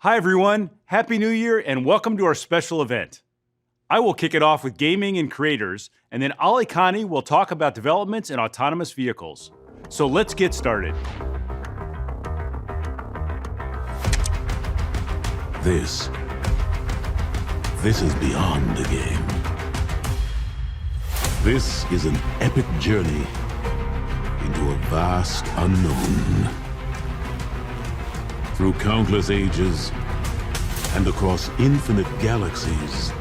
Hi everyone, Happy New Year and welcome to our special event. I will kick it off with gaming and creators, and then Ali Khani will talk about developments in autonomous vehicles. So let's get started. This is beyond a game. This is an epic journey into a vast unknown. Through countless ages and across infinite galaxies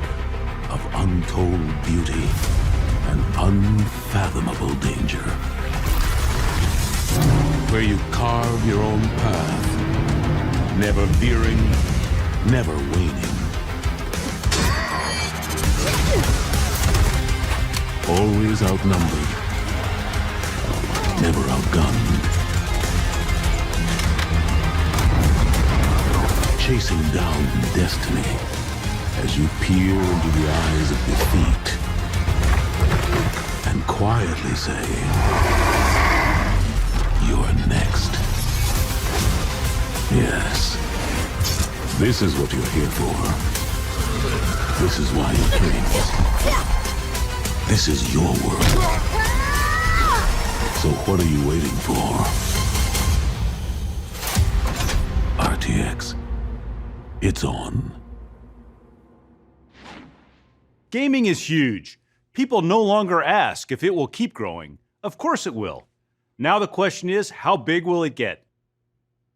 of untold beauty and unfathomable danger. Where you carve your own path, never veering, never waning. Always outnumbered, never outgunned. Chasing down destiny as you peer into the eyes of defeat and quietly say, "You're next." Yes, this is what you're here for. This is why you came. This is your world. So what are you waiting for? RTX. It's on. Gaming is huge. People no longer ask if it will keep growing. Of course it will. Now the question is, how big will it get?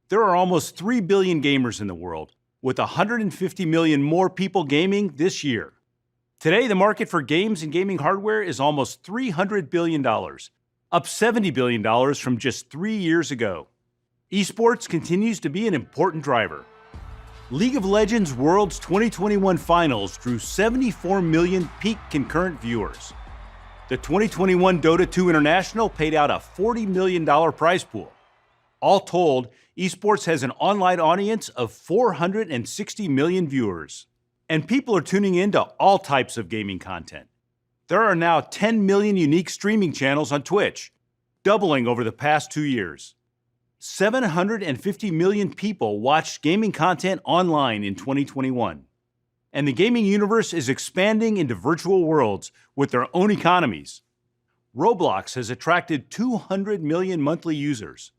There are almost 3 billion gamers in the world, with 150 million more people gaming this year. Today, the market for games and gaming hardware is almost $300 billion, up $70 billion from just 3 years ago. Esports continues to be an important driver. League of Legends World's 2021 Finals drew 74 million peak concurrent viewers. The 2021 Dota 2 International paid out a $40 million prize pool. All told, esports has an online audience of 460 million viewers. And people are tuning into all types of gaming content. There are now 10 million unique streaming channels on Twitch, doubling over the past 2 years. 750 million people watched gaming content online in 2021. And the gaming universe is expanding into virtual worlds with their own economies. Roblox has attracted 200 million monthly users.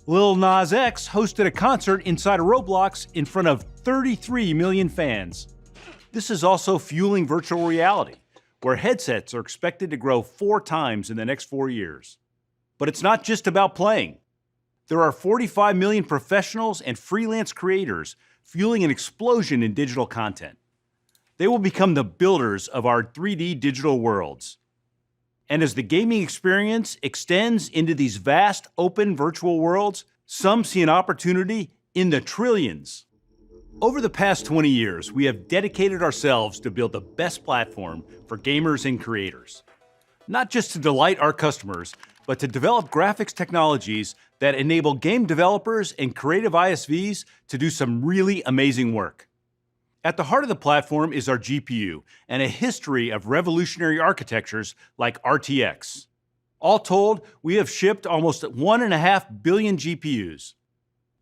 Lil Nas X hosted a concert inside of Roblox in front of 33 million fans. This is also fueling virtual reality, where headsets are expected to grow 4 times in the next 4 years. But it's not just about playing. There are 45 million professionals and freelance creators fueling an explosion in digital content. They will become the builders of our 3D digital worlds. And as the gaming experience extends into these vast, open virtual worlds, some see an opportunity in the trillions. Over the past 20 years, we have dedicated ourselves to build the best platform for gamers and creators. Not just to delight our customers, but to develop graphics technologies that enable game developers and creative ISVs to do some really amazing work. At the heart of the platform is our GPU and a history of revolutionary architectures like RTX. All told, we have shipped almost 1.5 billion GPUs.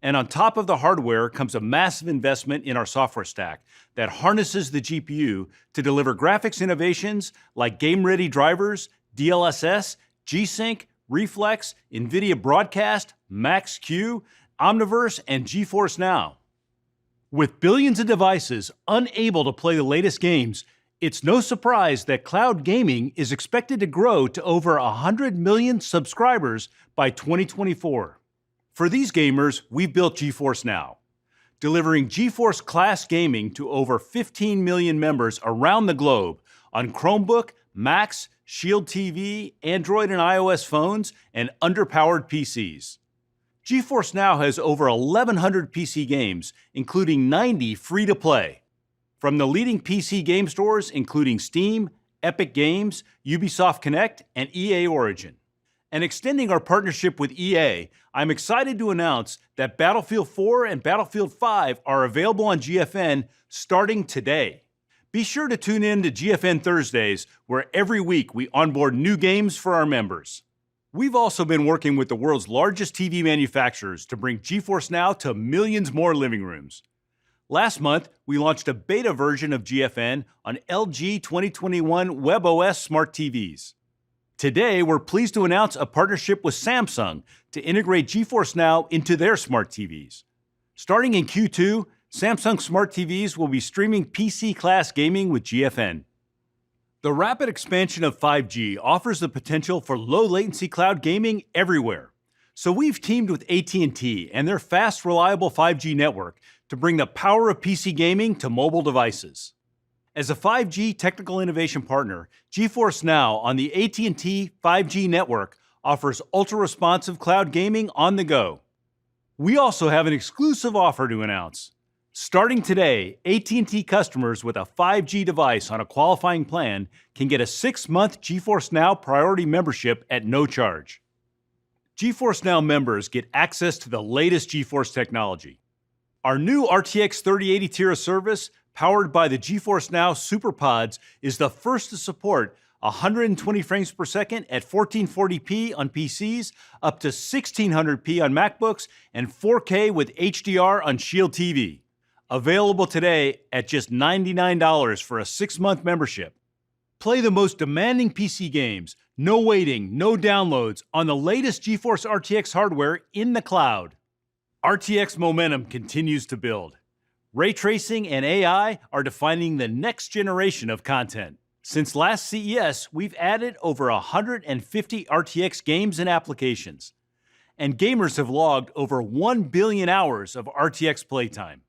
And on top of the hardware comes a massive investment in our software stack that harnesses the GPU to deliver graphics innovations like game-ready drivers, DLSS, G-Sync, Reflex, NVIDIA Broadcast, Max-Q, Omniverse, and GeForce Now. With billions of devices unable to play the latest games, it's no surprise that cloud gaming is expected to grow to over 100 million subscribers by 2024. For these gamers, we've built GeForce Now, delivering GeForce class gaming to over 15 million members around the globe on Chromebook, Macs, Shield TV, Android and iOS phones, and underpowered PCs. GeForce Now has over 1,100 PC games, including 90 free-to-play. From the leading PC game stores, including Steam, Epic Games, Ubisoft Connect, and EA Origin. And extending our partnership with EA, I'm excited to announce that Battlefield 4 and Battlefield 5 are available on GFN starting today. Be sure to tune in to GFN Thursdays, where every week we onboard new games for our members. We've also been working with the world's largest TV manufacturers to bring GeForce Now to millions more living rooms. Last month, we launched a beta version of GFN on LG 2021 WebOS smart TVs. Today, we're pleased to announce a partnership with Samsung to integrate GeForce Now into their smart TVs. Starting in Q2, Samsung smart TVs will be streaming PC-class gaming with GFN. The rapid expansion of 5G offers the potential for low-latency cloud gaming everywhere. So we've teamed with AT&T and their fast, reliable 5G network to bring the power of PC gaming to mobile devices. As a 5G technical innovation partner, GeForce Now on the AT&T 5G network offers ultra-responsive cloud gaming on the go. We also have an exclusive offer to announce. Starting today, AT&T customers with a 5G device on a qualifying plan can get a 6-month GeForce Now priority membership at no charge. GeForce Now members get access to the latest GeForce technology. Our new RTX 3080 tier of service, powered by the GeForce Now SuperPods, is the first to support 120 frames per second at 1440p on PCs, up to 1600p on MacBooks, and 4K with HDR on Shield TV. Available today at just $99 for a 6-month membership. Play the most demanding PC games, no waiting, no downloads, on the latest GeForce RTX hardware in the cloud. RTX momentum continues to build. Ray tracing and AI are defining the next generation of content. Since last CES, we've added over 150 RTX games and applications. And gamers have logged over 1 billion hours of RTX playtime.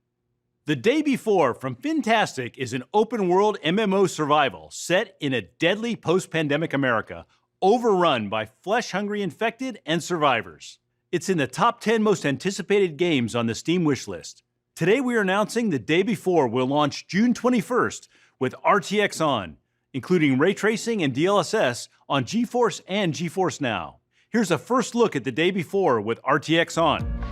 The Day Before from Fantastic is an open-world MMO survival set in a deadly post-pandemic America, overrun by flesh-hungry infected and survivors. It's in the top 10 most anticipated games on the Steam wishlist. Today we are announcing The Day Before will launch June 21st with RTX on, including ray tracing and DLSS on GeForce and GeForce Now. Here's a first look at The Day Before with RTX on.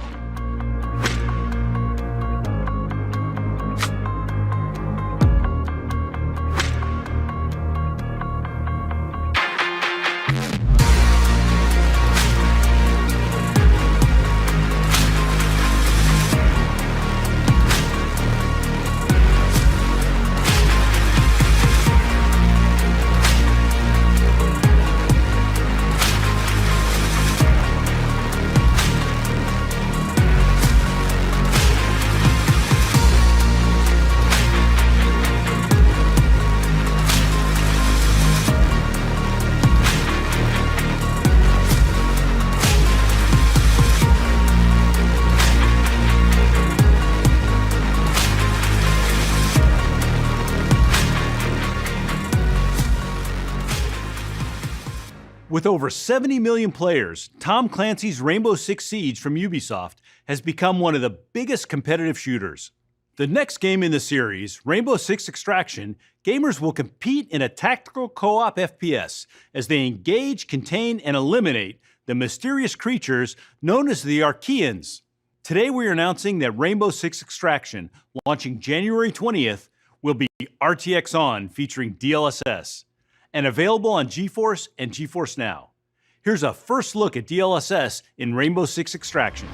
With over 70 million players, Tom Clancy's Rainbow Six Siege from Ubisoft has become one of the biggest competitive shooters. The next game in the series, Rainbow Six Extraction, gamers will compete in a tactical co-op FPS as they engage, contain, and eliminate the mysterious creatures known as the Archeans. Today we are announcing that Rainbow Six Extraction, launching January 20th, will be RTX on featuring DLSS. And available on GeForce and GeForce Now. Here's a first look at DLSS in Rainbow Six Extraction.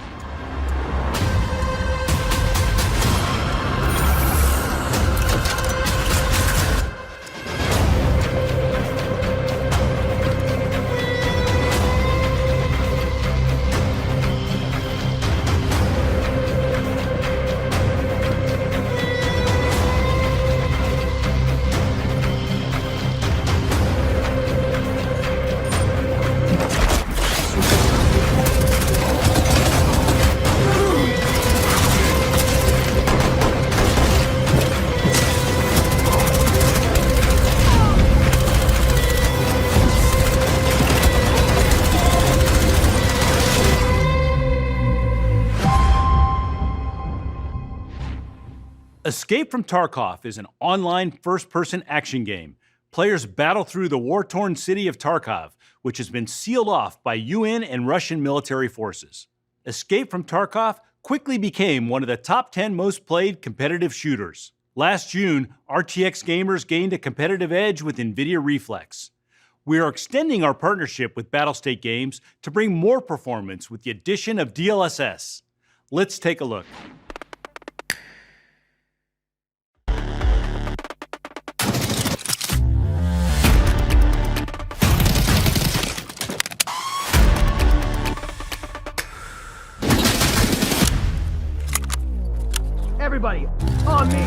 Escape from Tarkov is an online first-person action game. Players battle through the war-torn city of Tarkov, which has been sealed off by UN and Russian military forces. Escape from Tarkov quickly became one of the top 10 most played competitive shooters. Last June, RTX gamers gained a competitive edge with NVIDIA Reflex. We are extending our partnership with Battlestate Games to bring more performance with the addition of DLSS. Let's take a look. Everybody, on me!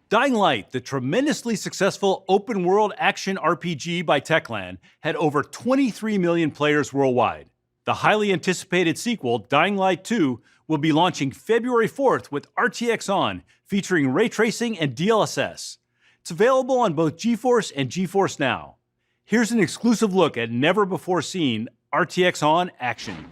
Dying Light, the tremendously successful open-world action RPG by Techland, had over 23 million players worldwide. The highly anticipated sequel, Dying Light 2, will be launching February 4th with RTX On, featuring ray tracing and DLSS. It's available on both GeForce and GeForce Now. Here's an exclusive look at never-before-seen RTX On action.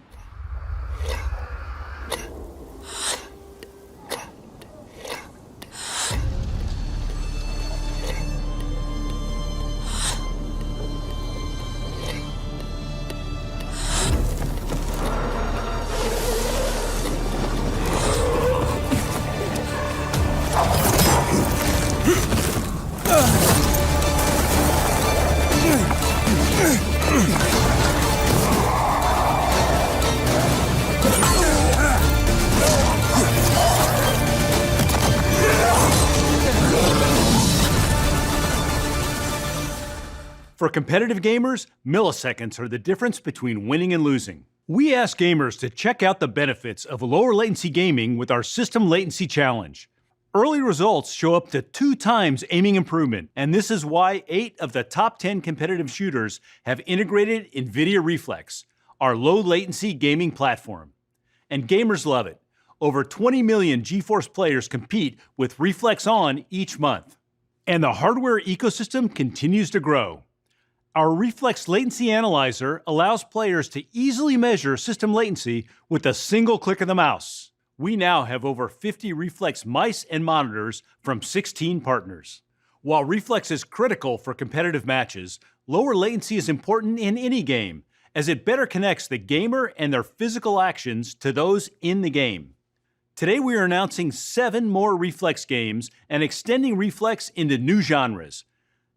For competitive gamers, milliseconds are the difference between winning and losing. We ask gamers to check out the benefits of lower latency gaming with our System Latency Challenge. Early results show up to 2 times aiming improvement, and this is why 8 of the top 10 competitive shooters have integrated NVIDIA Reflex, our low latency gaming platform. And gamers love it. Over 20 million GeForce players compete with Reflex On each month. And the hardware ecosystem continues to grow. Our Reflex Latency Analyzer allows players to easily measure system latency with a single click of the mouse. We now have over 50 Reflex mice and monitors from 16 partners. While Reflex is critical for competitive matches, lower latency is important in any game, as it better connects the gamer and their physical actions to those in the game. Today we are announcing 7 more Reflex games and extending Reflex into new genres.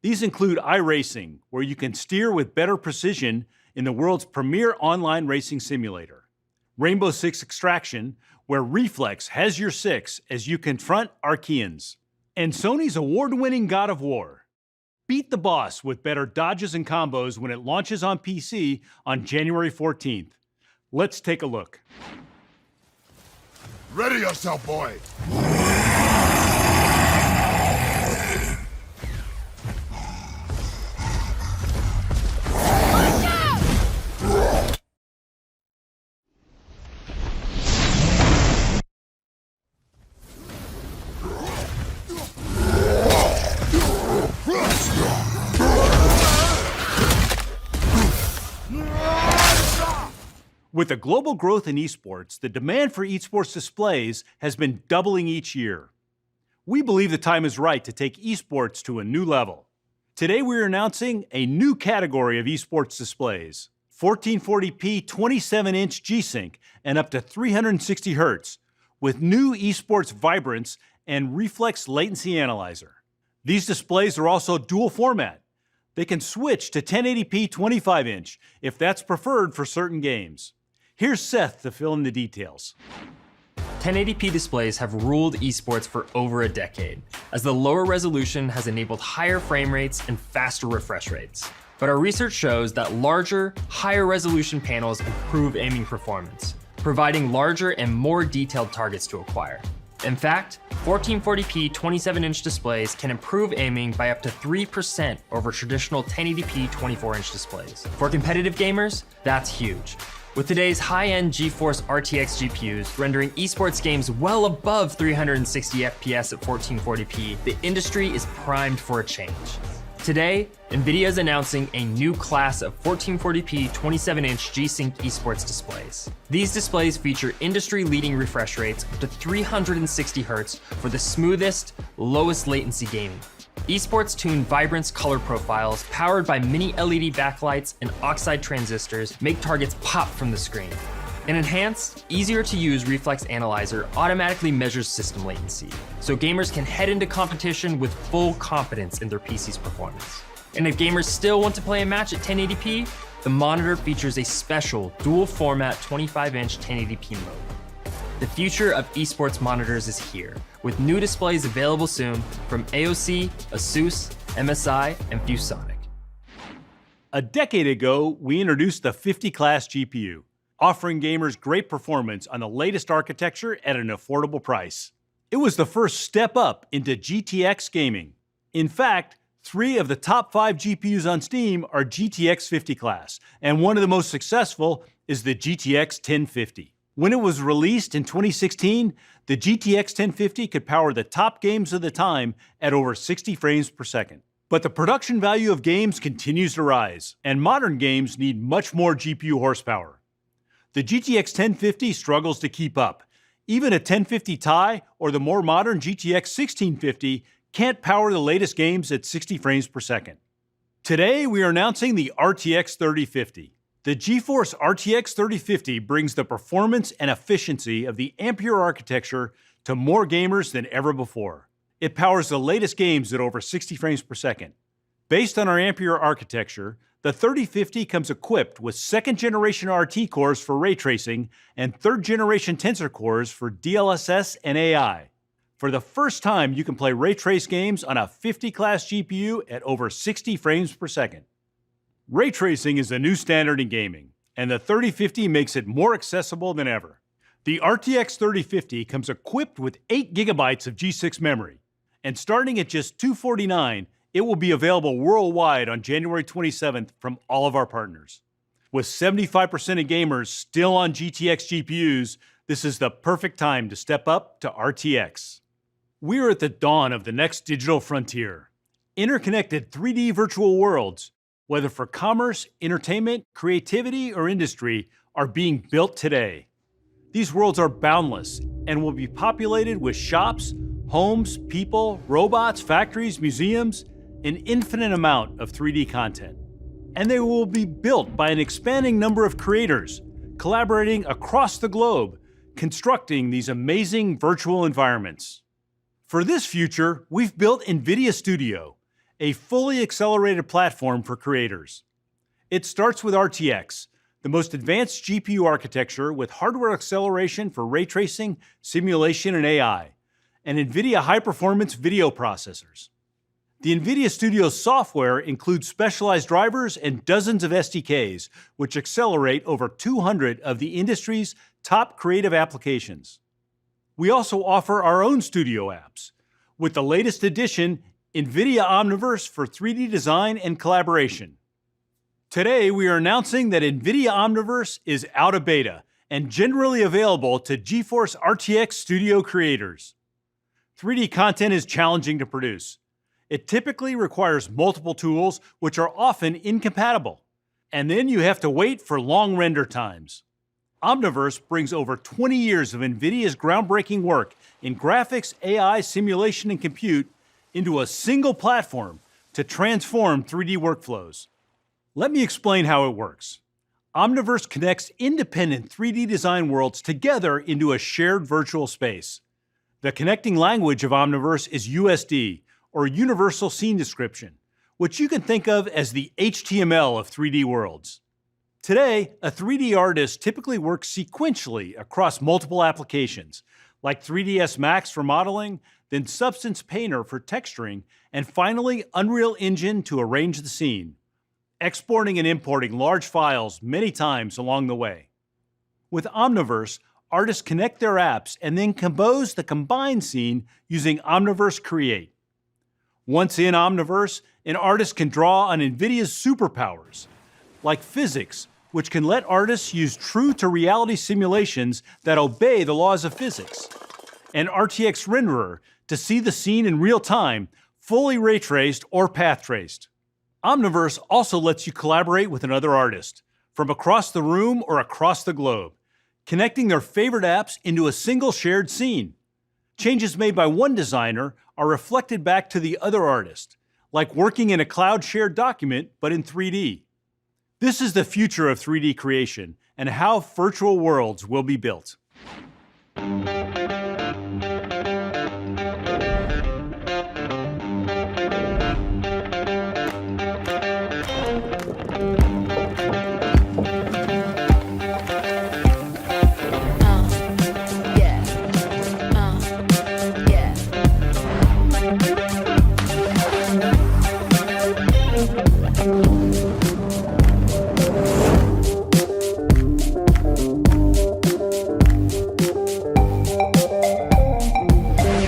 These include iRacing, where you can steer with better precision in the world's premier online racing simulator. Rainbow Six Extraction, where Reflex has your 6 as you confront Archeans. And Sony's award-winning God of War. Beat the boss with better dodges and combos when it launches on PC on January 14th. Let's take a look. Ready yourself, boy! With the global growth in esports, the demand for esports displays has been doubling each year. We believe the time is right to take esports to a new level. Today we are announcing a new category of esports displays: 1440p 27-inch G-Sync and up to 360 Hz, with new esports vibrance and Reflex Latency Analyzer. These displays are also dual format. They can switch to 1080p 25-inch if that's preferred for certain games. Here's Seth to fill in the details. 1080p displays have ruled esports for over a decade, as the lower resolution has enabled higher frame rates and faster refresh rates. But our research shows that larger, higher resolution panels improve aiming performance, providing larger and more detailed targets to acquire. In fact, 1440p 27-inch displays can improve aiming by up to 3% over traditional 1080p 24-inch displays. For competitive gamers, that's huge. With today's high-end GeForce RTX GPUs rendering esports games well above 360 FPS at 1440p, the industry is primed for a change. Today, NVIDIA is announcing a new class of 1440p 27-inch G-Sync esports displays. These displays feature industry-leading refresh rates up to 360 Hz for the smoothest, lowest latency gaming. Esports-tuned Vibrance color profiles powered by mini LED backlights and oxide transistors make targets pop from the screen. An enhanced, easier-to-use Reflex Analyzer automatically measures system latency, so gamers can head into competition with full confidence in their PC's performance. And if gamers still want to play a match at 1080p, the monitor features a special dual-format 25-inch 1080p mode. The future of esports monitors is here, with new displays available soon from AOC, Asus, MSI, and ViewSonic. A decade ago, we introduced the 50-class GPU, offering gamers great performance on the latest architecture at an affordable price. It was the first step up into GTX gaming. In fact, 3 of the top 5 GPUs on Steam are GTX 50 class, and one of the most successful is the GTX 1050. When it was released in 2016, the GTX 1050 could power the top games of the time at over 60 frames per second. But the production value of games continues to rise, and modern games need much more GPU horsepower. The GTX 1050 struggles to keep up. Even a 1050 Ti or the more modern GTX 1650 can't power the latest games at 60 frames per second. Today, we are announcing the RTX 3050. The GeForce RTX 3050 brings the performance and efficiency of the Ampere architecture to more gamers than ever before. It powers the latest games at over 60 frames per second. Based on our Ampere architecture, the 3050 comes equipped with 2nd-generation RT cores for ray tracing and 3rd-generation Tensor cores for DLSS and AI. For the first time, you can play ray trace games on a 50-class GPU at over 60 frames per second. Ray tracing is the new standard in gaming, and the 3050 makes it more accessible than ever. The RTX 3050 comes equipped with 8 GB of G6 memory, and starting at just $249, it will be available worldwide on January 27th from all of our partners. With 75% of gamers still on GTX GPUs, this is the perfect time to step up to RTX. We are at the dawn of the next digital frontier. Interconnected 3D virtual worlds, whether for commerce, entertainment, creativity, or industry, are being built today. These worlds are boundless and will be populated with shops, homes, people, robots, factories, museums, an infinite amount of 3D content. And they will be built by an expanding number of creators, collaborating across the globe, constructing these amazing virtual environments. For this future, we've built NVIDIA Studio, a fully accelerated platform for creators. It starts with RTX, the most advanced GPU architecture with hardware acceleration for ray tracing, simulation, and AI, and NVIDIA high-performance video processors. The NVIDIA Studio software includes specialized drivers and dozens of SDKs, which accelerate over 200 of the industry's top creative applications. We also offer our own studio apps, with the latest edition, NVIDIA Omniverse for 3D design and collaboration. Today, we are announcing that NVIDIA Omniverse is out of beta and generally available to GeForce RTX Studio creators. 3D content is challenging to produce. It typically requires multiple tools, which are often incompatible. And then you have to wait for long render times. Omniverse brings over 20 years of NVIDIA's groundbreaking work in graphics, AI, simulation, and compute into a single platform to transform 3D workflows. Let me explain how it works. Omniverse connects independent 3D design worlds together into a shared virtual space. The connecting language of Omniverse is USD, or Universal Scene Description, which you can think of as the HTML of 3D worlds. Today, a 3D artist typically works sequentially across multiple applications, like 3ds Max for modeling, then Substance Painter for texturing, and finally Unreal Engine to arrange the scene, exporting and importing large files many times along the way. With Omniverse, artists connect their apps and then compose the combined scene using Omniverse Create. Once in Omniverse, an artist can draw on NVIDIA's superpowers, like physics, which can let artists use true-to-reality simulations that obey the laws of physics, and RTX Renderer to see the scene in real time, fully ray-traced or path-traced. Omniverse also lets you collaborate with another artist, from across the room or across the globe, connecting their favorite apps into a single shared scene. Changes made by one designer are reflected back to the other artist, like working in a cloud-shared document, but in 3D. This is the future of 3D creation, and how virtual worlds will be built.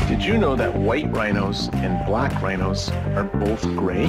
Did you know that white rhinos and black rhinos are both gray?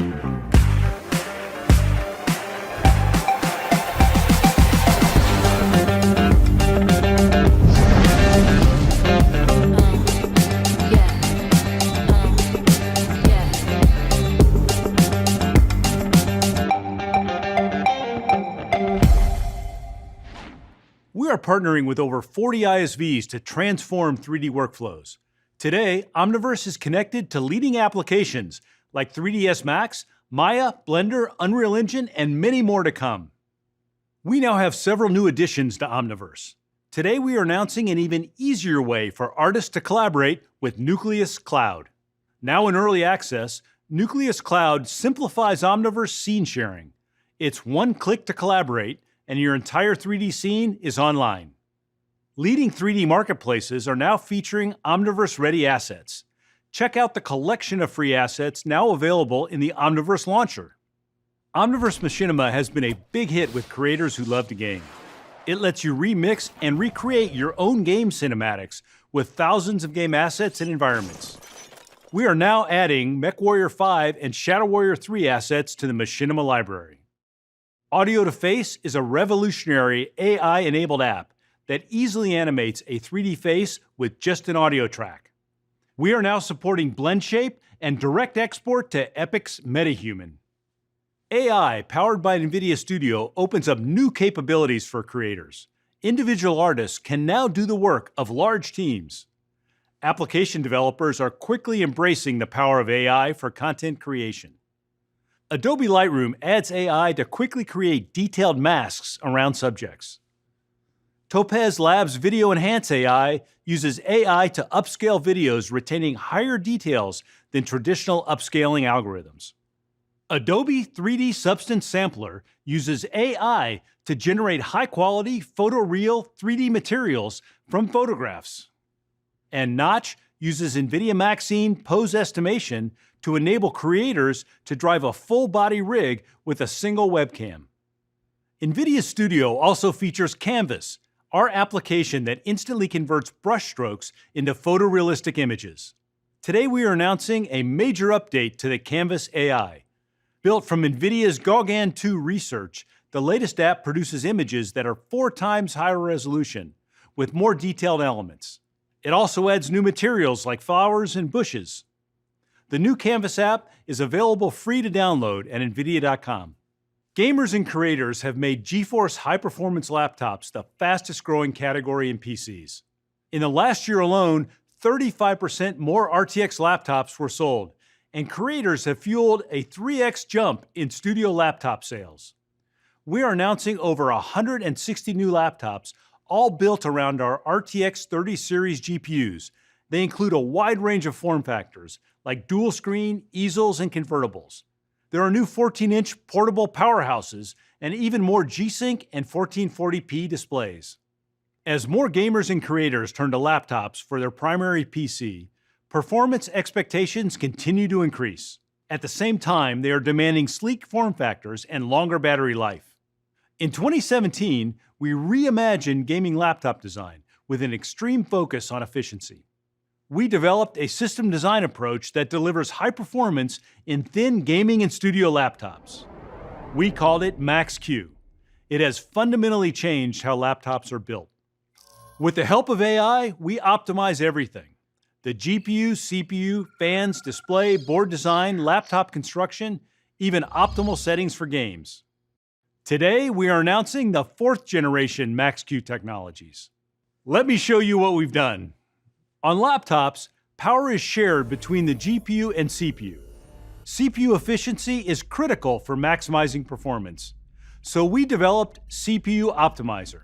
We are partnering with over 40 ISVs to transform 3D workflows. Today, Omniverse is connected to leading applications like 3ds Max, Maya, Blender, Unreal Engine, and many more to come. We now have several new additions to Omniverse. Today, we are announcing an even easier way for artists to collaborate with Nucleus Cloud. Now in early access, Nucleus Cloud simplifies Omniverse scene sharing. It's one click to collaborate, and your entire 3D scene is online. Leading 3D marketplaces are now featuring Omniverse-ready assets. Check out the collection of free assets now available in the Omniverse launcher. Omniverse Machinima has been a big hit with creators who love to game. It lets you remix and recreate your own game cinematics with thousands of game assets and environments. We are now adding MechWarrior 5 and Shadow Warrior 3 assets to the Machinima library. Audio to Face is a revolutionary AI-enabled app that easily animates a 3D face with just an audio track. We are now supporting blend shape and direct export to Epic's MetaHuman. AI, powered by NVIDIA Studio, opens up new capabilities for creators. Individual artists can now do the work of large teams. Application developers are quickly embracing the power of AI for content creation. Adobe Lightroom adds AI to quickly create detailed masks around subjects. Topaz Labs Video Enhance AI uses AI to upscale videos retaining higher details than traditional upscaling algorithms. Adobe 3D Substance Sampler uses AI to generate high-quality photoreal 3D materials from photographs. And Notch uses NVIDIA Maxine pose estimation to enable creators to drive a full-body rig with a single webcam. NVIDIA Studio also features Canvas, our application that instantly converts brushstrokes into photorealistic images. Today we are announcing a major update to the Canvas AI. Built from NVIDIA's Gauguin 2 research, the latest app produces images that are 4 times higher resolution, with more detailed elements. It also adds new materials like flowers and bushes. The new Canvas app is available free to download at NVIDIA.com. Gamers and creators have made GeForce high-performance laptops the fastest-growing category in PCs. In the last year alone, 35% more RTX laptops were sold, and creators have fueled a 3x jump in studio laptop sales. We are announcing over 160 new laptops, all built around our RTX 30 series GPUs. They include a wide range of form factors, like dual-screen, easels, and convertibles. There are new 14-inch portable powerhouses and even more G-Sync and 1440p displays. As more gamers and creators turn to laptops for their primary PC, performance expectations continue to increase. At the same time, they are demanding sleek form factors and longer battery life. In 2017, we reimagined gaming laptop design with an extreme focus on efficiency. We developed a system design approach that delivers high performance in thin gaming and studio laptops. We called it Max-Q. It has fundamentally changed how laptops are built. With the help of AI, we optimize everything: the GPU, CPU, fans, display, board design, laptop construction, even optimal settings for games. Today, we are announcing the 4th generation Max-Q technologies. Let me show you what we've done. On laptops, power is shared between the GPU and CPU. CPU efficiency is critical for maximizing performance, so we developed CPU Optimizer.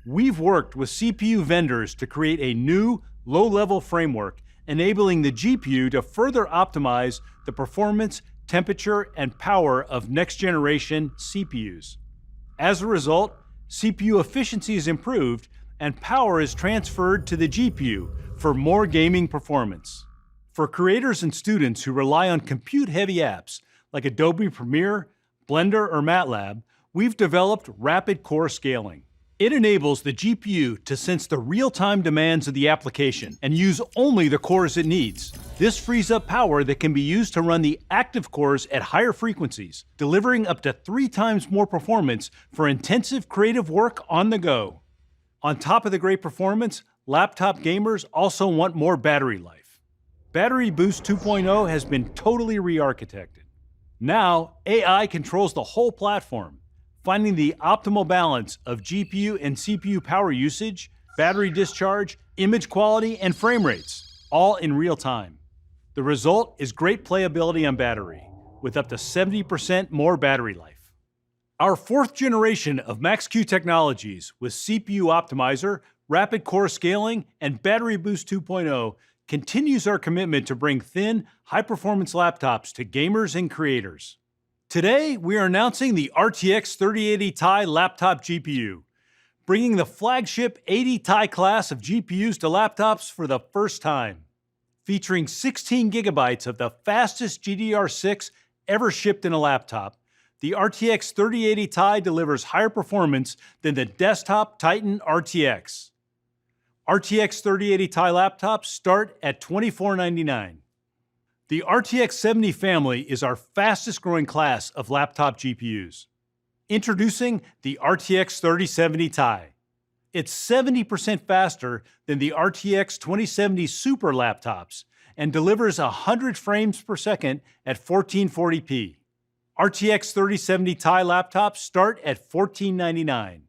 We've worked with CPU vendors to create a new, low-level framework enabling the GPU to further optimize the performance, temperature, and power of next-generation CPUs. As a result, CPU efficiency is improved and power is transferred to the GPU for more gaming performance. For creators and students who rely on compute-heavy apps like Adobe Premiere, Blender, or MATLAB, we've developed rapid core scaling. It enables the GPU to sense the real-time demands of the application and use only the cores it needs. This frees up power that can be used to run the active cores at higher frequencies, delivering up to 3 times more performance for intensive creative work on the go. On top of the great performance, laptop gamers also want more battery life. Battery Boost 2.0 has been totally re-architected. Now, AI controls the whole platform, finding the optimal balance of GPU and CPU power usage, battery discharge, image quality, and frame rates, all in real time. The result is great playability on battery, with up to 70% more battery life. Our 4th generation of Max-Q technologies with CPU optimizer, rapid core scaling, and Battery Boost 2.0 continues our commitment to bring thin, high-performance laptops to gamers and creators. Today, we are announcing the RTX 3080 Ti laptop GPU, bringing the flagship 80 Ti class of GPUs to laptops for the first time. Featuring 16 gigabytes of the fastest GDDR6 ever shipped in a laptop, the RTX 3080 Ti delivers higher performance than the desktop Titan RTX. RTX 3080 Ti laptops start at $2499. The RTX 70 family is our fastest growing class of laptop GPUs. Introducing the RTX 3070 Ti. It's 70% faster than the RTX 2070 Super laptops and delivers 100 frames per second at 1440p. RTX 3070 Ti laptops start at $1499.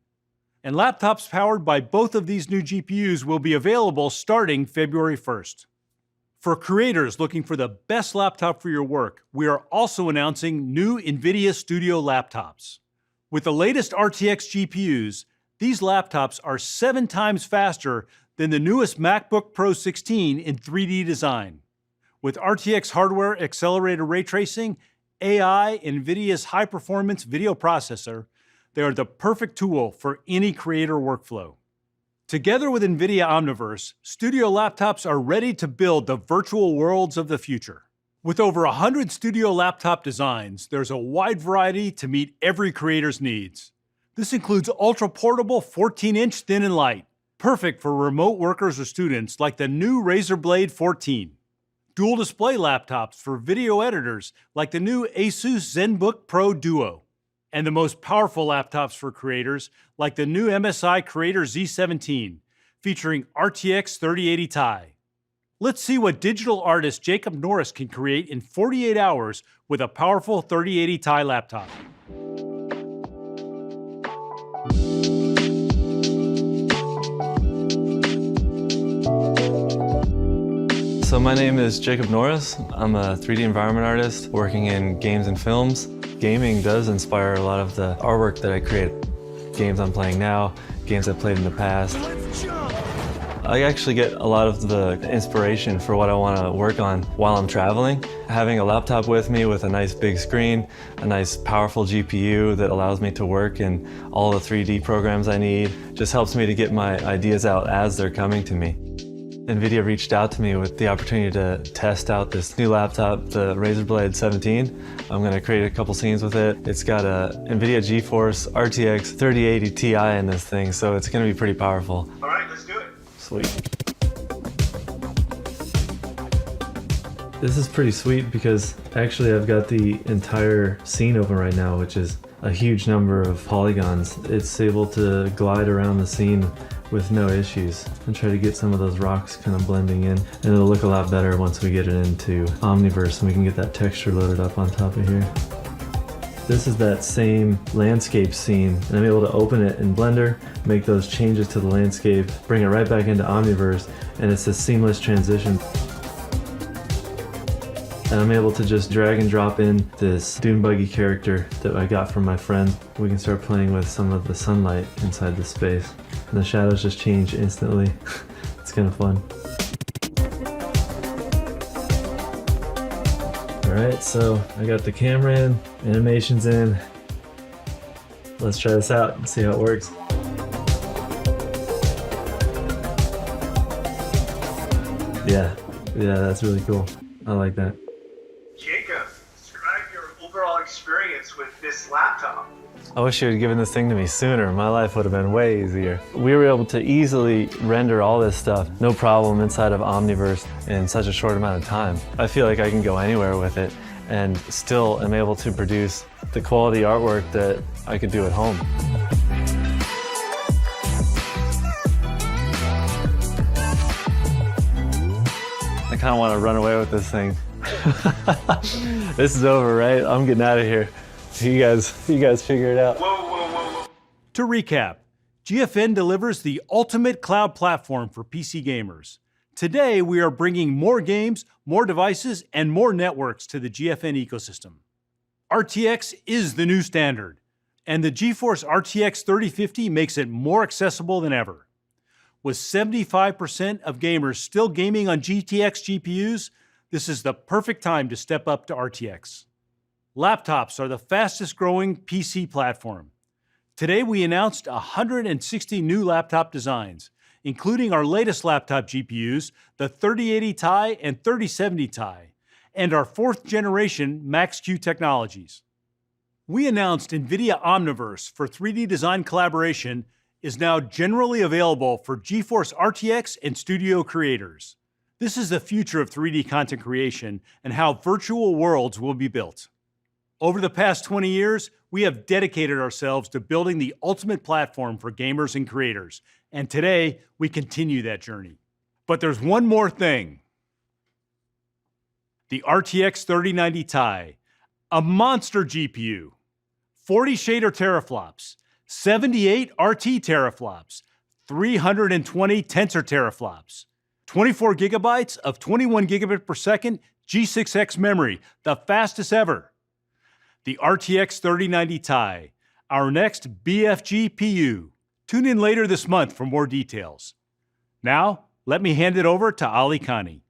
And laptops powered by both of these new GPUs will be available starting February 1st. For creators looking for the best laptop for your work, we are also announcing new NVIDIA Studio laptops. With the latest RTX GPUs, these laptops are 7 times faster than the newest MacBook Pro 16 in 3D design. With RTX hardware accelerated ray tracing, AI, NVIDIA's high-performance video processor, they are the perfect tool for any creator workflow. Together with NVIDIA Omniverse, Studio laptops are ready to build the virtual worlds of the future. With over 100 Studio laptop designs, there's a wide variety to meet every creator's needs. This includes ultra-portable 14-inch thin and light, perfect for remote workers or students like the new Razer Blade 14. Dual display laptops for video editors like the new Asus ZenBook Pro Duo. And the most powerful laptops for creators like the new MSI Creator Z17, featuring RTX 3080 Ti. Let's see what digital artist Jacob Norris can create in 48 hours with a powerful 3080 Ti laptop. So my name is Jacob Norris. I'm a 3D environment artist working in games and films. Gaming does inspire a lot of the artwork that I create. Games I'm playing now, games I've played in the past. I actually get a lot of the inspiration for what I want to work on while I'm traveling. Having a laptop with me with a nice big screen, a nice powerful GPU that allows me to work in all the 3D programs I need, just helps me to get my ideas out as they're coming to me. NVIDIA reached out to me with the opportunity to test out this new laptop, the Razer Blade 17. I'm going to create a couple scenes with it. It's got a NVIDIA GeForce RTX 3080 Ti in this thing, so it's going to be pretty powerful. All right, let's do it. Sweet. This is pretty sweet because actually I've got the entire scene open right now, which is a huge number of polygons. It's able to glide around the scene with no issues and try to get some of those rocks kind of blending in, and it'll look a lot better once we get it into Omniverse and we can get that texture loaded up on top of here. This is that same landscape scene, and I'm able to open it in Blender, make those changes to the landscape, bring it right back into Omniverse, and it's a seamless transition. And I'm able to just drag and drop in this dune buggy character that I got from my friend. We can start playing with some of the sunlight inside the space. and the shadows just change instantly. It's kind of fun. All right, so I got the camera in, animations in. Let's try this out and see how it works. Yeah, that's really cool. I like that. Jacob, describe your overall experience with this laptop. I wish you had given this thing to me sooner. My life would have been way easier. We were able to easily render all this stuff, no problem, inside of Omniverse in such a short amount of time. I feel like I can go anywhere with it and still am able to produce the quality artwork that I could do at home. I kind of want to run away with this thing. This is over, right? I'm getting out of here. You guys figure it out. Whoa. To recap, GFN delivers the ultimate cloud platform for PC gamers. Today, we are bringing more games, more devices, and more networks to the GFN ecosystem. RTX is the new standard, and the GeForce RTX 3050 makes it more accessible than ever. With 75% of gamers still gaming on GTX GPUs, this is the perfect time to step up to RTX. Laptops are the fastest growing PC platform. Today we announced 160 new laptop designs, including our latest laptop GPUs, the 3080 Ti and 3070 Ti, and our 4th generation Max-Q technologies. We announced NVIDIA Omniverse for 3D design collaboration is now generally available for GeForce RTX and Studio creators. This is the future of 3D content creation and how virtual worlds will be built. Over the past 20 years, we have dedicated ourselves to building the ultimate platform for gamers and creators, and today we continue that journey. But there's one more thing. The RTX 3090 Ti, a monster GPU, 40 shader teraflops, 78 RT teraflops, 320 tensor teraflops, 24 gigabytes of 21 gigabit per second G6X memory, the fastest ever. The RTX 3090 Ti, our next BFG PU. Tune in later this month for more details. Now, let me hand it over to Ali Khani.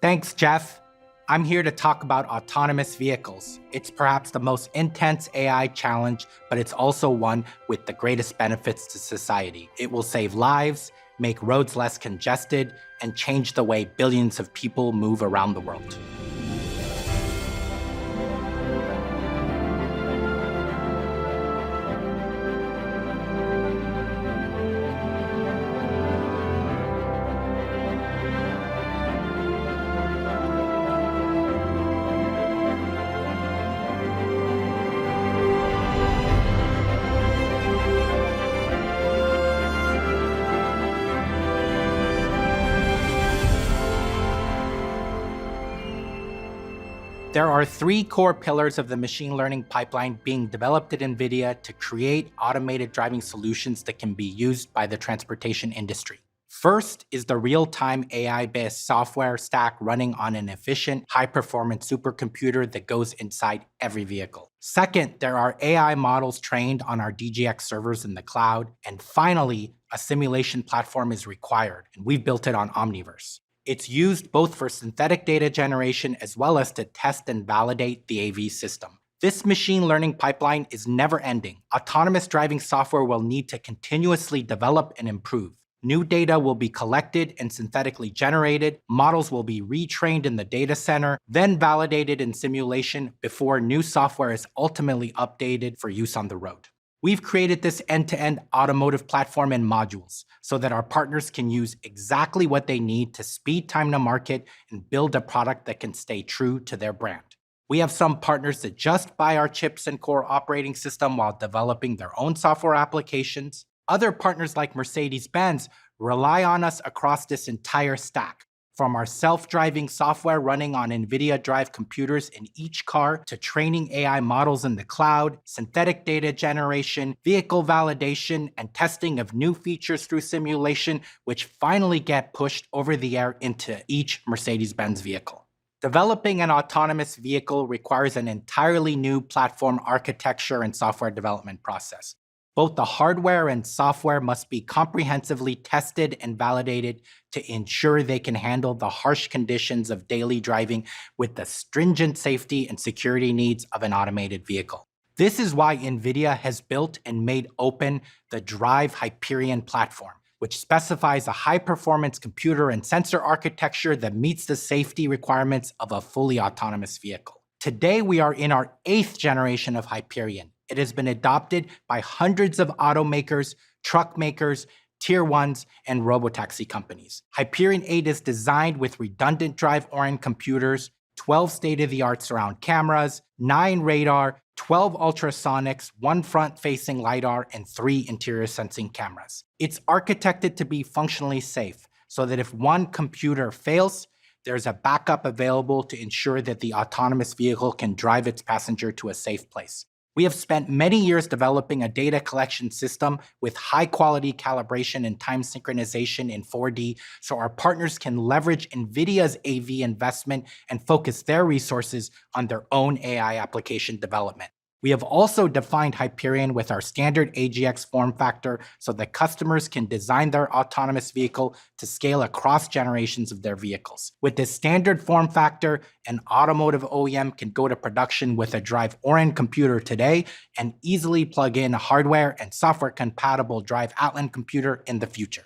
Thanks, Jeff. I'm here to talk about autonomous vehicles. It's perhaps the most intense AI challenge, but it's also one with the greatest benefits to society. It will save lives, make roads less congested, and change the way billions of people move around the world. There are 3 core pillars of the machine learning pipeline being developed at NVIDIA to create automated driving solutions that can be used by the transportation industry. First is the real-time AI-based software stack running on an efficient, high-performance supercomputer that goes inside every vehicle. Second, there are AI models trained on our DGX servers in the cloud. And finally, a simulation platform is required, and we've built it on Omniverse. It's used both for synthetic data generation as well as to test and validate the AV system. This machine learning pipeline is never ending. Autonomous driving software will need to continuously develop and improve. New data will be collected and synthetically generated, models will be retrained in the data center, then validated in simulation before new software is ultimately updated for use on the road. We've created this end-to-end automotive platform in modules so that our partners can use exactly what they need to speed time to market and build a product that can stay true to their brand. We have some partners that just buy our chips and core operating system while developing their own software applications. Other partners like Mercedes-Benz rely on us across this entire stack. From our self-driving software running on NVIDIA Drive computers in each car to training AI models in the cloud, synthetic data generation, vehicle validation, and testing of new features through simulation, which finally get pushed over the air into each Mercedes-Benz vehicle. Developing an autonomous vehicle requires an entirely new platform architecture and software development process. Both the hardware and software must be comprehensively tested and validated to ensure they can handle the harsh conditions of daily driving with the stringent safety and security needs of an automated vehicle. This is why NVIDIA has built and made open the Drive Hyperion platform, which specifies a high-performance computer and sensor architecture that meets the safety requirements of a fully autonomous vehicle. Today, we are in our 8th generation of Hyperion. It has been adopted by hundreds of automakers, truck makers, Tier 1s, and robotaxi companies. Hyperion 8 is designed with redundant drive-oriented computers, 12 state-of-the-art surround cameras, 9 radar, 12 ultrasonics, 1 front-facing LiDAR, and 3 interior sensing cameras. It's architected to be functionally safe, so that if one computer fails, there's a backup available to ensure that the autonomous vehicle can drive its passenger to a safe place. We have spent many years developing a data collection system with high-quality calibration and time synchronization in 4D so our partners can leverage NVIDIA's AV investment and focus their resources on their own AI application development. We have also defined Hyperion with our standard AGX form factor so that customers can design their autonomous vehicle to scale across generations of their vehicles. With this standard form factor, an automotive OEM can go to production with a drive-oriented computer today and easily plug in a hardware and software-compatible Drive Atlan computer in the future.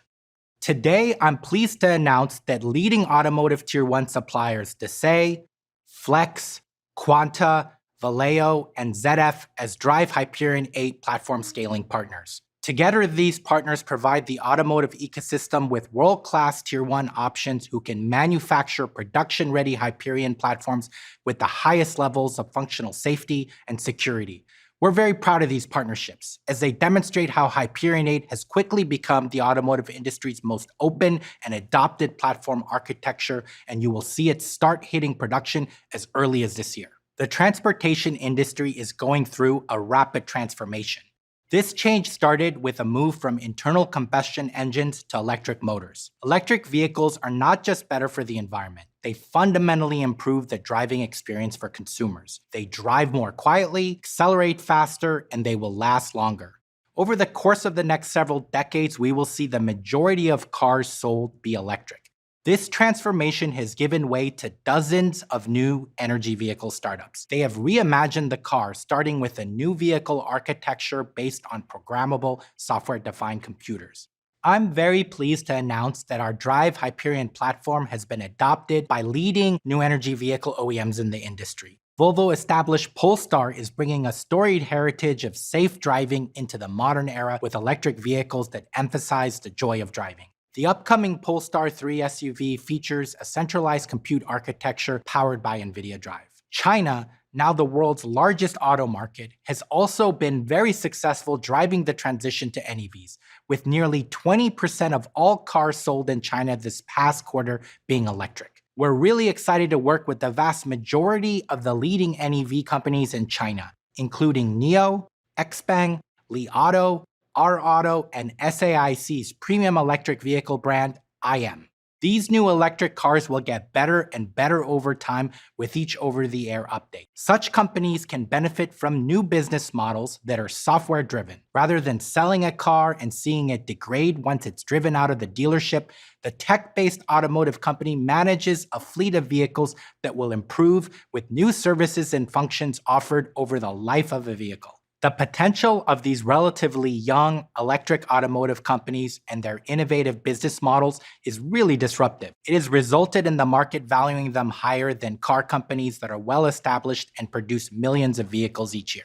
Today, I'm pleased to announce that leading automotive Tier 1 suppliers Desay, Flex, Quanta, Valeo, and ZF as Drive Hyperion 8 platform scaling partners. Together, these partners provide the automotive ecosystem with world-class Tier 1 options who can manufacture production-ready Hyperion platforms with the highest levels of functional safety and security. We're very proud of these partnerships, as they demonstrate how Hyperion 8 has quickly become the automotive industry's most open and adopted platform architecture, and you will see it start hitting production as early as this year. The transportation industry is going through a rapid transformation. This change started with a move from internal combustion engines to electric motors. Electric vehicles are not just better for the environment, they fundamentally improve the driving experience for consumers. They drive more quietly, accelerate faster, and they will last longer. Over the course of the next several decades, we will see the majority of cars sold be electric. This transformation has given way to dozens of new energy vehicle startups. They have reimagined the car, starting with a new vehicle architecture based on programmable software-defined computers. I'm very pleased to announce that our Drive Hyperion platform has been adopted by leading new energy vehicle OEMs in the industry. Volvo-established Polestar is bringing a storied heritage of safe driving into the modern era with electric vehicles that emphasize the joy of driving. The upcoming Polestar 3 SUV features a centralized compute architecture powered by NVIDIA Drive. China, now the world's largest auto market, has also been very successful driving the transition to NEVs, with nearly 20% of all cars sold in China this past quarter being electric. We're really excited to work with the vast majority of the leading NEV companies in China, including NIO, XPeng, Li Auto, R Auto, and SAIC's premium electric vehicle brand, IM. These new electric cars will get better and better over time with each over-the-air update. Such companies can benefit from new business models that are software-driven. Rather than selling a car and seeing it degrade once it's driven out of the dealership, the tech-based automotive company manages a fleet of vehicles that will improve with new services and functions offered over the life of a vehicle. The potential of these relatively young electric automotive companies and their innovative business models is really disruptive. It has resulted in the market valuing them higher than car companies that are well established and produce millions of vehicles each year.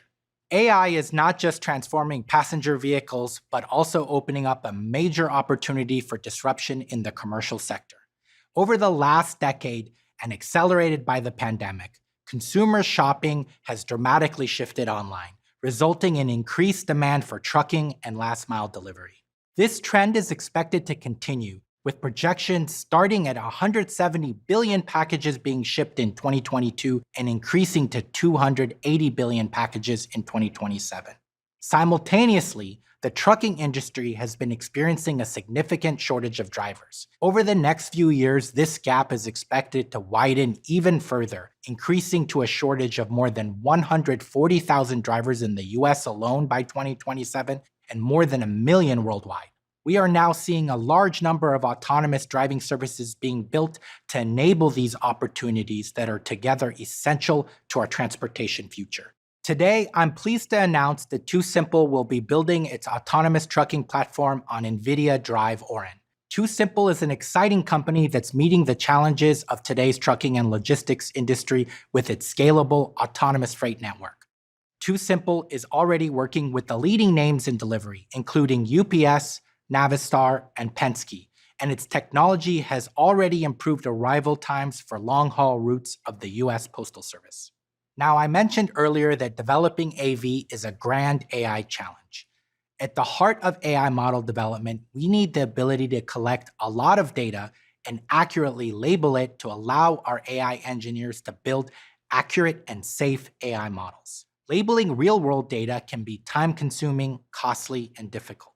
AI is not just transforming passenger vehicles, but also opening up a major opportunity for disruption in the commercial sector. Over the last decade, and accelerated by the pandemic, consumer shopping has dramatically shifted online, resulting in increased demand for trucking and last-mile delivery. This trend is expected to continue, with projections starting at 170 billion packages being shipped in 2022 and increasing to 280 billion packages in 2027. Simultaneously, the trucking industry has been experiencing a significant shortage of drivers. Over the next few years, this gap is expected to widen even further, increasing to a shortage of more than 140,000 drivers in the US alone by 2027, and more than 1 million worldwide. We are now seeing a large number of autonomous driving services being built to enable these opportunities that are together essential to our transportation future. Today, I'm pleased to announce that TuSimple will be building its autonomous trucking platform on NVIDIA Drive Orin. TuSimple is an exciting company that's meeting the challenges of today's trucking and logistics industry with its scalable autonomous freight network. TuSimple is already working with the leading names in delivery, including UPS, Navistar, and Penske, and its technology has already improved arrival times for long-haul routes of the U.S. Postal Service. Now, I mentioned earlier that developing AV is a grand AI challenge. At the heart of AI model development, we need the ability to collect a lot of data and accurately label it to allow our AI engineers to build accurate and safe AI models. Labeling real-world data can be time-consuming, costly, and difficult.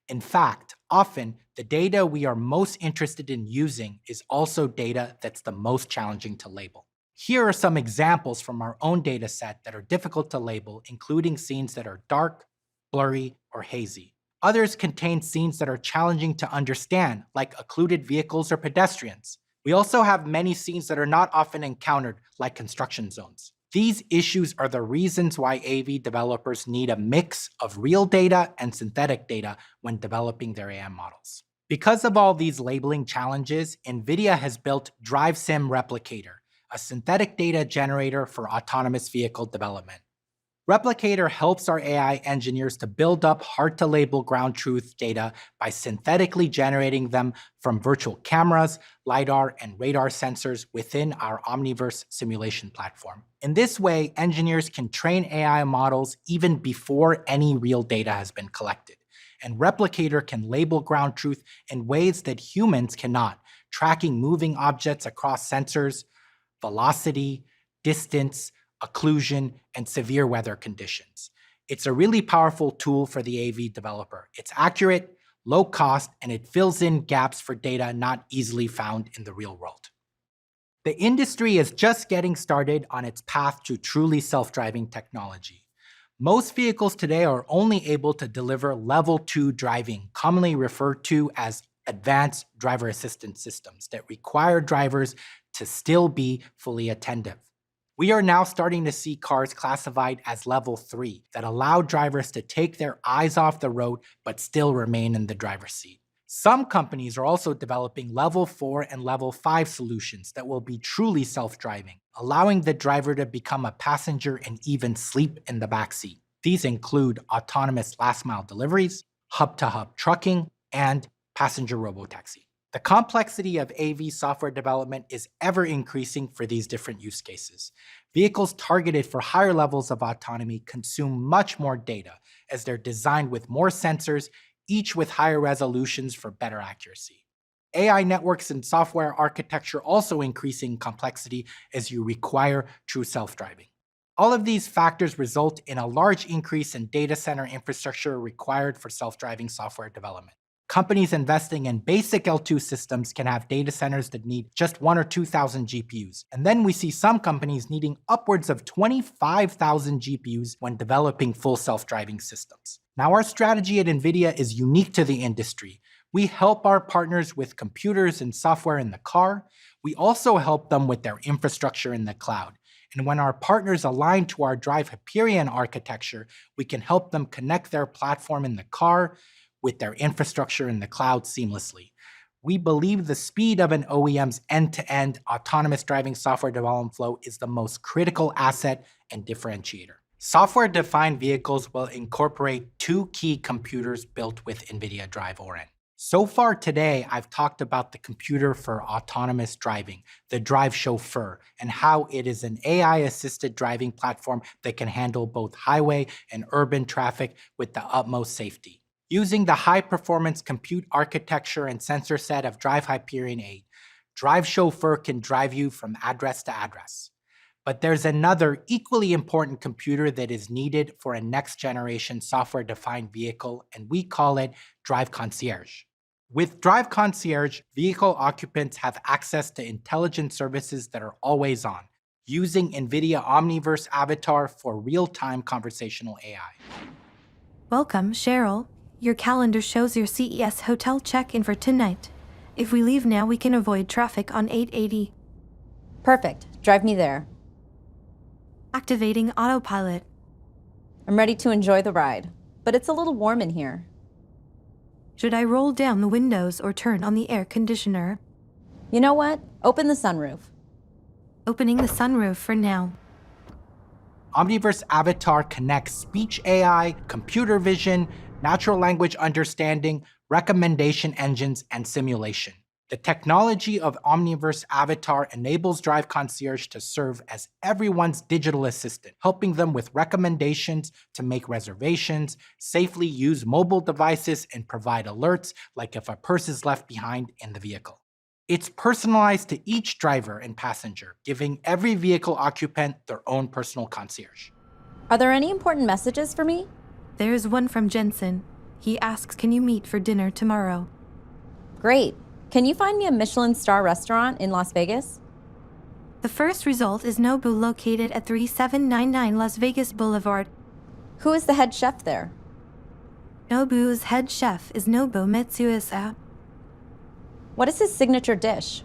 In fact, often, the data we are most interested in using is also data that's the most challenging to label. Here are some examples from our own data set that are difficult to label, including scenes that are dark, blurry, or hazy. Others contain scenes that are challenging to understand, like occluded vehicles or pedestrians. We also have many scenes that are not often encountered, like construction zones. These issues are the reasons why AV developers need a mix of real data and synthetic data when developing their AI models. Because of all these labeling challenges, NVIDIA has built DriveSim Replicator, a synthetic data generator for autonomous vehicle development. Replicator helps our AI engineers to build up hard-to-label ground truth data by synthetically generating them from virtual cameras, LiDAR, and radar sensors within our Omniverse simulation platform. In this way, engineers can train AI models even before any real data has been collected. And Replicator can label ground truth in ways that humans cannot, tracking moving objects across sensors, velocity, distance, occlusion, and severe weather conditions. It's a really powerful tool for the AV developer. It's accurate, low cost, and it fills in gaps for data not easily found in the real world. The industry is just getting started on its path to truly self-driving technology. Most vehicles today are only able to deliver level 2 driving, commonly referred to as advanced driver assistance systems that require drivers to still be fully attentive. We are now starting to see cars classified as level 3 that allow drivers to take their eyes off the road but still remain in the driver's seat. Some companies are also developing level 4 and level 5 solutions that will be truly self-driving, allowing the driver to become a passenger and even sleep in the backseat. These include autonomous last-mile deliveries, hub-to-hub trucking, and passenger robotaxi. The complexity of AV software development is ever increasing for these different use cases. Vehicles targeted for higher levels of autonomy consume much more data, as they're designed with more sensors, each with higher resolutions for better accuracy. AI networks and software architecture also increase in complexity as you require true self-driving. All of these factors result in a large increase in data center infrastructure required for self-driving software development. Companies investing in basic L2 systems can have data centers that need just 1,000 or 2,000 GPUs. And then we see some companies needing upwards of 25,000 GPUs when developing full self-driving systems. Now, our strategy at NVIDIA is unique to the industry. We help our partners with computers and software in the car. We also help them with their infrastructure in the cloud. And when our partners align to our Drive Hyperion architecture, we can help them connect their platform in the car with their infrastructure in the cloud seamlessly. We believe the speed of an OEM's end-to-end autonomous driving software development flow is the most critical asset and differentiator. Software-defined vehicles will incorporate 2 key computers built with NVIDIA Drive Orin. So far today, I've talked about the computer for autonomous driving, the Drive Chauffeur, and how it is an AI-assisted driving platform that can handle both highway and urban traffic with the utmost safety. Using the high-performance compute architecture and sensor set of Drive Hyperion 8, Drive Chauffeur can drive you from address to address. But there's another equally important computer that is needed for a next-generation software-defined vehicle, and we call it Drive Concierge. With Drive Concierge, vehicle occupants have access to intelligent services that are always on, using NVIDIA Omniverse Avatar for real-time conversational AI. Welcome, Cheryl. Your calendar shows your CES hotel check-in for tonight. If we leave now, we can avoid traffic on 880. Perfect. Drive me there. Activating autopilot. I'm ready to enjoy the ride, but it's a little warm in here. Should I roll down the windows or turn on the air conditioner? You know what? Open the sunroof. Opening the sunroof for now. Omniverse Avatar connects speech AI, computer vision, natural language understanding, recommendation engines, and simulation. The technology of Omniverse Avatar enables Drive Concierge to serve as everyone's digital assistant, helping them with recommendations to make reservations, safely use mobile devices, and provide alerts like if a purse is left behind in the vehicle. It's personalized to each driver and passenger, giving every vehicle occupant their own personal concierge. Are there any important messages for me? There is one from Jensen. He asks, can you meet for dinner tomorrow? Great. Can you find me a Michelin star restaurant in Las Vegas? The first result is Nobu, located at 3799 Las Vegas Boulevard. Who is the head chef there? Nobu's head chef is Nobu Mitsuisa. What is his signature dish?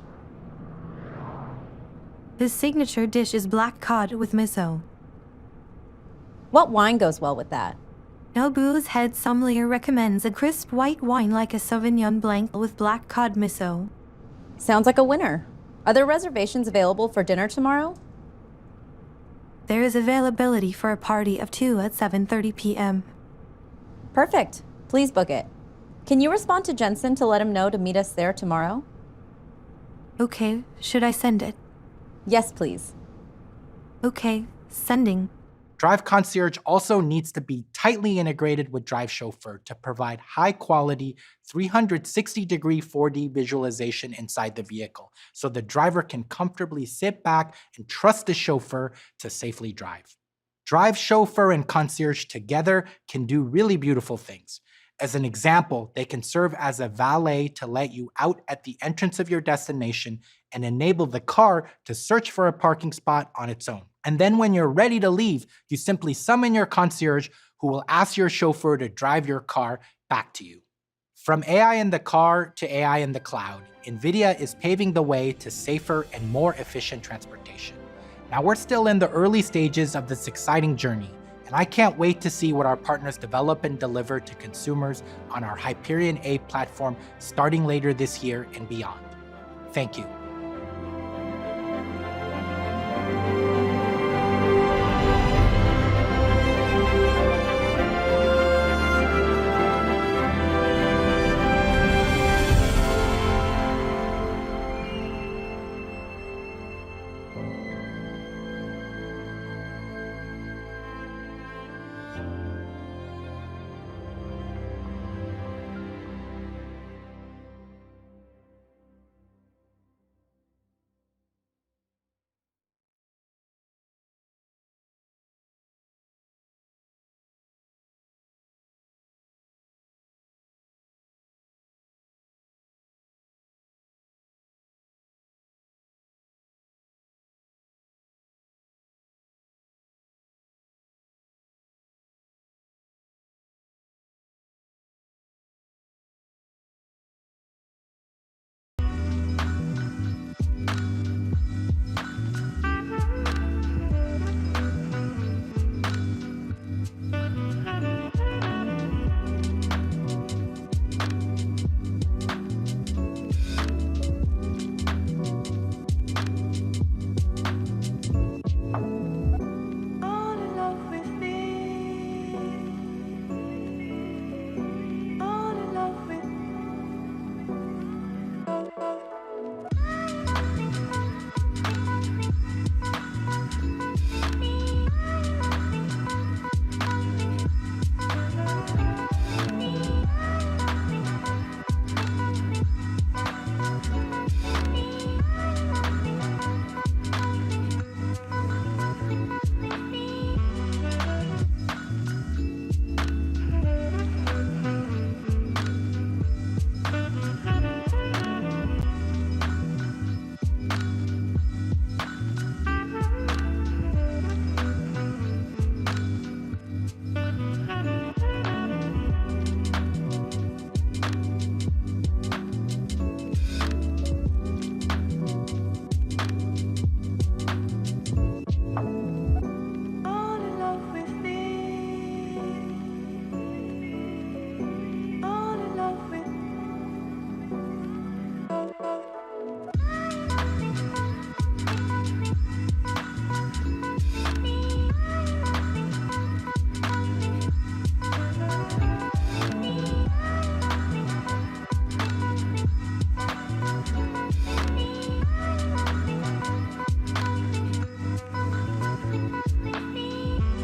His signature dish is black cod with miso. What wine goes well with that? Nobu's head sommelier recommends a crisp white wine like a Sauvignon Blanc with black cod miso. Sounds like a winner. Are there reservations available for dinner tomorrow? There is availability for a party of 2 at 7:30 p.m. Perfect. Please book it. Can you respond to Jensen to let him know to meet us there tomorrow? Okay, should I send it? Yes, please. Okay, sending. Drive Concierge also needs to be tightly integrated with Drive Chauffeur to provide high-quality 360-degree 4D visualization inside the vehicle, so the driver can comfortably sit back and trust the chauffeur to safely drive. Drive Chauffeur and Concierge together can do really beautiful things. As an example, they can serve as a valet to let you out at the entrance of your destination and enable the car to search for a parking spot on its own. And then when you're ready to leave, you simply summon your concierge, who will ask your chauffeur to drive your car back to you. From AI in the car to AI in the cloud, NVIDIA is paving the way to safer and more efficient transportation. Now, we're still in the early stages of this exciting journey, and I can't wait to see what our partners develop and deliver to consumers on our Hyperion A platform starting later this year and beyond. Thank you.